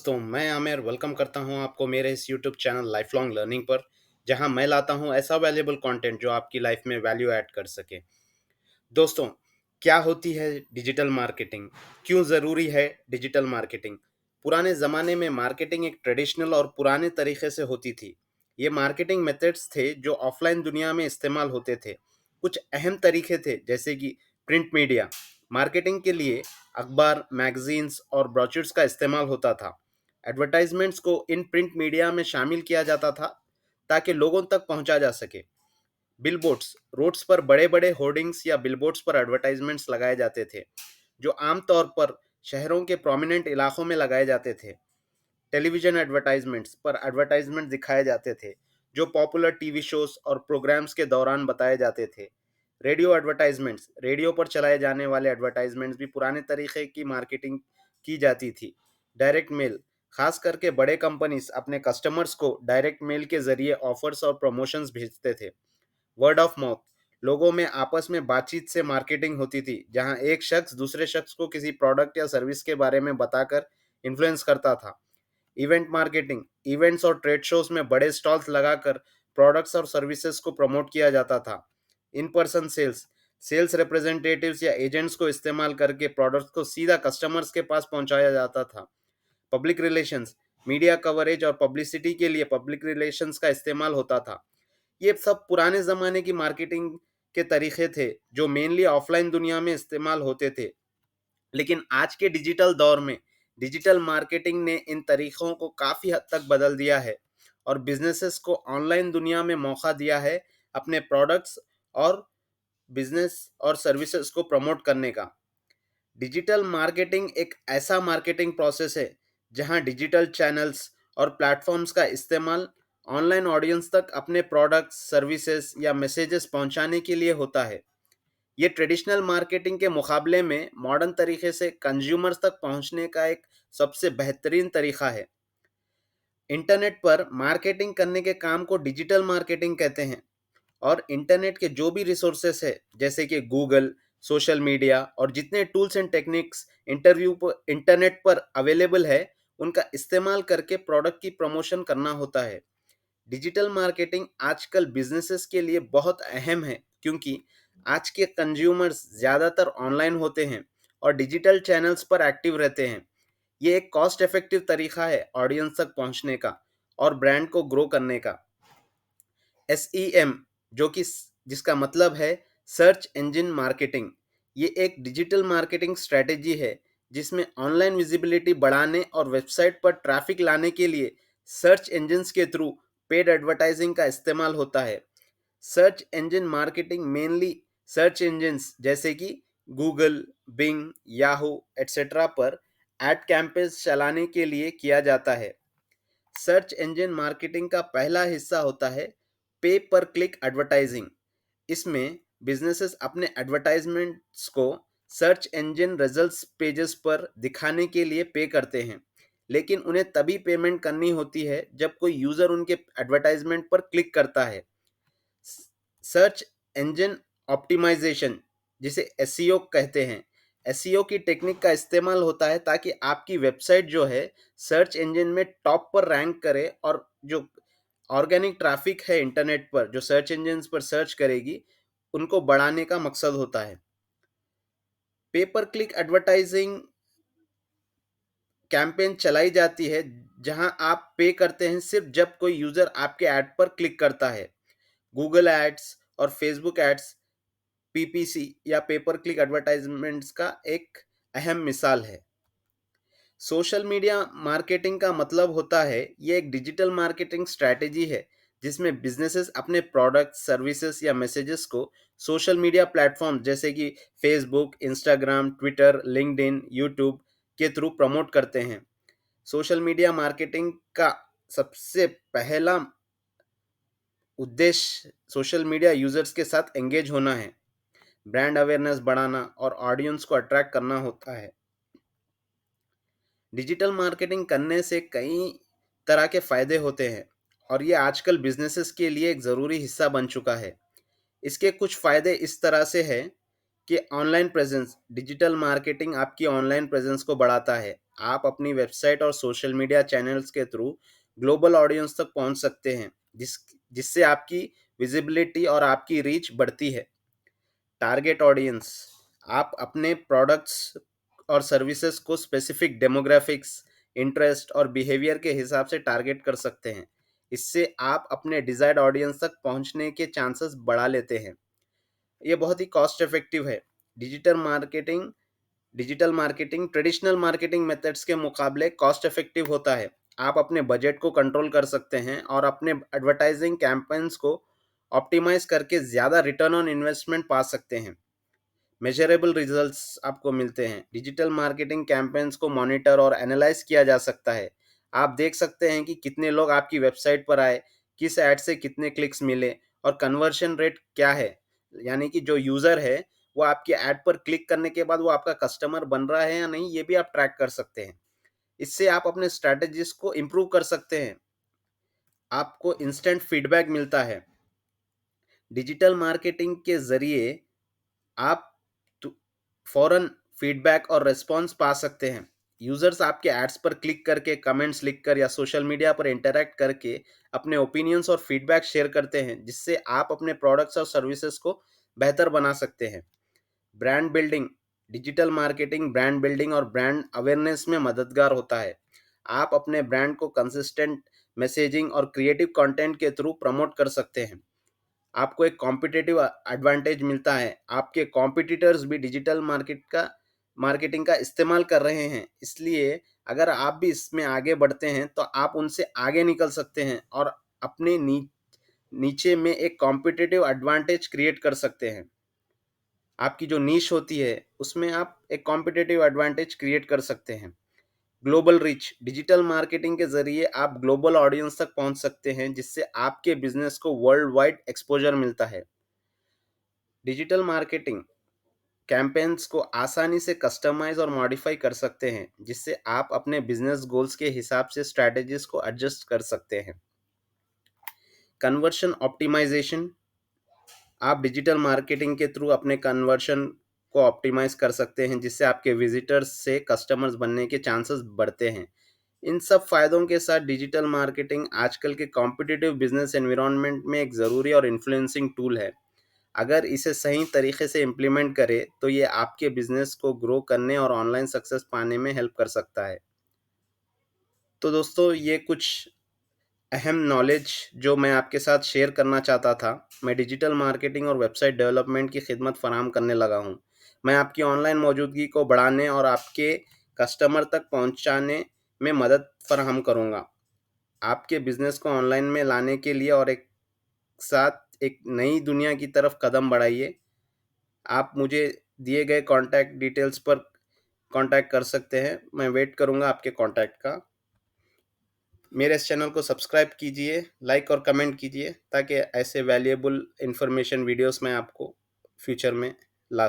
दोस्तों मैं आमिर वेलकम करता हूं आपको मेरे इस YouTube channel life long learning पर जहां मैं लाता हूं ऐसा वैल्यूएबल कंटेंट जो आपकी लाइफ में वैल्यू ऐड कर सके। दोस्तों, क्या होती है डिजिटल मार्केटिंग? क्यों ज़रूरी है डिजिटल मार्केटिंग? पुराने ज़माने में मार्केटिंग एक ट्रेडिशनल और पुराने तरीके से होती थी। ये मार्केटिंग मेथड्स थे जो ऑफलाइन दुनिया में इस्तेमाल होते थे। कुछ अहम तरीके थे जैसे कि प्रिंट मीडिया। मार्केटिंग के लिए अखबार, मैगजीन्स और ब्रोचर्स का इस्तेमाल होता था। एडवर्टाइजमेंट्स को इन प्रिंट मीडिया में शामिल किया जाता था ताकि लोगों तक पहुंचा जा सके। बिलबोर्ड्स, रोड्स पर बड़े बड़े होर्डिंग्स या बिलबोर्ड्स पर एडवर्टाइजमेंट्स लगाए जाते थे जो आमतौर पर शहरों के प्रोमिनेंट इलाकों में लगाए जाते थे। टेलीविजन एडवर्टाइजमेंट्स पर एडवर्टाइजमेंट दिखाए जाते थे जो पॉपुलर टीवी शोज और प्रोग्राम्स के दौरान बताए जाते थे। रेडियो एडवर्टाइजमेंट्स, रेडियो पर चलाए जाने वाले एडवर्टाइजमेंट्स भी पुराने तरीके की मार्केटिंग की जाती थी। डायरेक्ट मेल, खास करके बड़े कंपनीज अपने कस्टमर्स को डायरेक्ट मेल के जरिए ऑफर्स और प्रमोशंस भेजते थे। वर्ड ऑफ माउथ, लोगों में आपस में बातचीत से मार्केटिंग होती थी जहां एक शख्स दूसरे शख्स को किसी प्रोडक्ट या सर्विस के बारे में बताकर इन्फ्लुएंस करता था। इवेंट मार्केटिंग, इवेंट्स और ट्रेड शोज में बड़े स्टॉल्स लगाकर प्रोडक्ट्स और सर्विसेज को प्रमोट किया जाता था। In person sales, sales representatives या एजेंट्स को इस्तेमाल करके प्रोडक्ट्स को सीधा कस्टमर्स के पास पहुंचाया जाता था। पब्लिक रिलेशंस, मीडिया कवरेज और पब्लिसिटी के लिए पब्लिक रिलेशंस का इस्तेमाल होता था। ये सब पुराने ज़माने की मार्केटिंग के तरीके थे जो मेनली ऑफलाइन दुनिया में इस्तेमाल होते थे। लेकिन आज के डिजिटल दौर में डिजिटल मार्केटिंग ने इन तरीकों को काफ़ी हद तक बदल दिया है और बिजनेसेस को ऑनलाइन दुनिया में मौका दिया है अपने प्रोडक्ट्स और बिजनेस और सर्विसेज को प्रमोट करने का। डिजिटल मार्केटिंग एक ऐसा मार्केटिंग प्रोसेस है जहां डिजिटल चैनल्स और प्लेटफॉर्म्स का इस्तेमाल ऑनलाइन ऑडियंस तक अपने प्रोडक्ट्स, सर्विसेज या मैसेजेस पहुंचाने के लिए होता है। ये ट्रेडिशनल मार्केटिंग के मुकाबले में मॉडर्न तरीके से कंज्यूमर्स तक पहुंचने का एक सबसे बेहतरीन तरीका है। इंटरनेट पर मार्केटिंग करने के काम को डिजिटल मार्केटिंग कहते हैं और इंटरनेट के जो भी रिसोर्सेस है जैसे कि गूगल, सोशल मीडिया और जितने टूल्स एंड टेक्निक्स इंटरनेट पर अवेलेबल है उनका इस्तेमाल करके प्रोडक्ट की प्रमोशन करना होता है। डिजिटल मार्केटिंग आजकल बिजनेसेस के लिए बहुत अहम है क्योंकि आज के कंज्यूमर्स ज़्यादातर ऑनलाइन होते हैं और डिजिटल चैनल्स पर एक्टिव रहते हैं। ये एक कॉस्ट इफेक्टिव तरीका है ऑडियंस तक पहुंचने का और ब्रांड को ग्रो करने का। SEM, जो कि जिसका मतलब है सर्च इंजन मार्केटिंग, ये एक डिजिटल मार्केटिंग स्ट्रेटेजी है जिसमें ऑनलाइन विजिबिलिटी बढ़ाने और वेबसाइट पर ट्रैफिक लाने के लिए सर्च इंजन्स के थ्रू पेड एडवर्टाइजिंग का इस्तेमाल होता है। Search engine marketing mainly search engines जैसे कि गूगल, बिंग, याहू एट्सेट्रा पर एड कैंपेन्स चलाने के लिए किया जाता है। सर्च इंजन मार्केटिंग का पहला हिस्सा होता है पे पर क्लिक एडवर्टाइजिंग। इसमें बिजनेसेस अपने एडवर्टाइजमेंट्स को सर्च इंजन रिजल्ट्स पेजेस पर दिखाने के लिए पे करते हैं, लेकिन उन्हें तभी पेमेंट करनी होती है जब कोई यूज़र उनके एडवर्टाइजमेंट पर क्लिक करता है। सर्च इंजन ऑप्टिमाइजेशन, जिसे एसईओ कहते हैं, एसईओ की टेक्निक का इस्तेमाल होता है ताकि आपकी वेबसाइट जो है सर्च इंजन में टॉप पर रैंक करे और जो ऑर्गेनिक ट्रैफिक है इंटरनेट पर जो सर्च इंजन पर सर्च करेगी उनको बढ़ाने का मकसद होता है। पे पर क्लिक एडवर्टाइजिंग कैंपेन चलाई जाती है जहां आप पे करते हैं सिर्फ जब कोई यूज़र आपके ऐड पर क्लिक करता है। गूगल एड्स और फेसबुक एड्स पीपीसी या पे पर क्लिक एडवर्टाइजमेंट्स का एक अहम मिसाल है। सोशल मीडिया मार्केटिंग का मतलब होता है ये एक डिजिटल मार्केटिंग स्ट्रैटेजी है जिसमें बिजनेसेस अपने प्रोडक्ट, सर्विसेज या मैसेजेस को सोशल मीडिया प्लेटफॉर्म जैसे कि Facebook, Instagram, Twitter, LinkedIn, YouTube के थ्रू प्रमोट करते हैं। सोशल मीडिया मार्केटिंग का सबसे पहला उद्देश्य सोशल मीडिया यूजर्स के साथ एंगेज होना है, ब्रांड अवेयरनेस बढ़ाना और ऑडियंस को अट्रैक्ट करना होता है। डिजिटल मार्केटिंग करने से कई तरह के फ़ायदे होते हैं और ये आजकल बिजनेसेस के लिए एक ज़रूरी हिस्सा बन चुका है। इसके कुछ फ़ायदे इस तरह से है कि ऑनलाइन प्रेजेंस, डिजिटल मार्केटिंग आपकी ऑनलाइन प्रेजेंस को बढ़ाता है। आप अपनी वेबसाइट और सोशल मीडिया चैनल्स के थ्रू ग्लोबल ऑडियंस तक पहुंच सकते हैं, जिससे आपकी विजिबिलिटी और आपकी रीच बढ़ती है। टारगेट ऑडियंस, आप अपने प्रोडक्ट्स और सर्विसेज को स्पेसिफिक डेमोग्राफिक्स, इंटरेस्ट और बिहेवियर के हिसाब से टारगेट कर सकते हैं। इससे आप अपने डिजायर्ड ऑडियंस तक पहुंचने के चांसेस बढ़ा लेते हैं। ये बहुत ही कॉस्ट इफेक्टिव है। Digital marketing digital marketing traditional marketing methods के मुकाबले कॉस्ट इफेक्टिव होता है। आप अपने बजट को कंट्रोल कर सकते हैं और अपने एडवर्टाइजिंग कैंपेन्स को ऑप्टिमाइज करके ज़्यादा रिटर्न ऑन इन्वेस्टमेंट पा सकते हैं। मेजरेबल रिजल्ट्स आपको मिलते हैं। डिजिटल मार्केटिंग कैंपेन्स को मॉनिटर और एनालाइज किया जा सकता है। आप देख सकते हैं कि कितने लोग आपकी वेबसाइट पर आए, किस ऐड से कितने क्लिक्स मिले और कन्वर्शन रेट क्या है। यानी कि जो यूज़र है वो आपके ऐड पर क्लिक करने के बाद वो आपका कस्टमर बन रहा है या नहीं, ये भी आप ट्रैक कर सकते हैं। इससे आप अपने स्ट्रैटेजीज को इम्प्रूव कर सकते हैं। आपको इंस्टेंट फीडबैक मिलता है। डिजिटल मार्केटिंग के ज़रिए आप फौरन फीडबैक और रिस्पॉन्स पा सकते हैं। यूज़र्स आपके एड्स पर क्लिक करके, कमेंट्स लिखकर या सोशल मीडिया पर इंटरैक्ट करके अपने ओपिनियंस और फीडबैक शेयर करते हैं, जिससे आप अपने प्रोडक्ट्स और सर्विसेज को बेहतर बना सकते हैं। Brand building, digital marketing brand building और ब्रांड अवेयरनेस में मददगार होता है। आप अपने ब्रांड को कंसिस्टेंट मैसेजिंग और क्रिएटिव कंटेंट के थ्रू प्रमोट कर सकते हैं। आपको एक कॉम्पिटिटिव एडवांटेज मिलता है। आपके कॉम्पिटिटर्स भी डिजिटल मार्केटिंग का इस्तेमाल कर रहे हैं, इसलिए अगर आप भी इसमें आगे बढ़ते हैं तो आप उनसे आगे निकल सकते हैं और अपने नीचे में एक कॉम्पिटिटिव एडवांटेज क्रिएट कर सकते हैं। आपकी जो नीश होती है उसमें आप एक कॉम्पिटिटिव एडवांटेज क्रिएट कर सकते हैं। ग्लोबल रीच, डिजिटल मार्केटिंग के जरिए आप ग्लोबल ऑडियंस तक पहुंच सकते हैं, जिससे आपके बिजनेस को वर्ल्ड वाइड एक्सपोजर मिलता है। डिजिटल मार्केटिंग कैंपेन्स को आसानी से कस्टमाइज और मॉडिफाई कर सकते हैं, जिससे आप अपने बिजनेस गोल्स के हिसाब से स्ट्रैटेजीज को एडजस्ट कर सकते हैं। कन्वर्शन ऑप्टिमाइजेशन, आप डिजिटल मार्केटिंग के थ्रू अपने कन्वर्शन को ऑप्टिमाइज कर सकते हैं, जिससे आपके विजिटर्स से कस्टमर्स बनने के चांसेस बढ़ते हैं। इन सब फायदों के साथ डिजिटल मार्केटिंग आजकल के कॉम्पिटिटिव बिजनेस एनवायरनमेंट में एक ज़रूरी और इन्फ्लुएंसिंग टूल है। अगर इसे सही तरीके से इम्प्लीमेंट करें तो ये आपके बिजनेस को ग्रो करने और ऑनलाइन सक्सेस पाने में हेल्प कर सकता है। तो दोस्तों, ये कुछ अहम नॉलेज जो मैं आपके साथ शेयर करना चाहता था। मैं डिजिटल मार्केटिंग और वेबसाइट डेवलपमेंट की खिदमत फराहम करने लगा हूँ। मैं आपकी ऑनलाइन मौजूदगी को बढ़ाने और आपके कस्टमर तक पहुँचाने में मदद फराहम करूँगा। आपके बिजनेस को ऑनलाइन में लाने के लिए और एक साथ एक नई दुनिया की तरफ कदम बढ़ाइए। आप मुझे दिए गए कॉन्टैक्ट डिटेल्स पर कॉन्टैक्ट कर सकते हैं। मैं वेट करूँगा आपके कॉन्टैक्ट का। मेरे इस चैनल को सब्सक्राइब कीजिए, लाइक और कमेंट कीजिए, ताकि ऐसे वैल्यूएबल इंफॉर्मेशन वीडियोस मैं आपको फ्यूचर में ला सकूँ।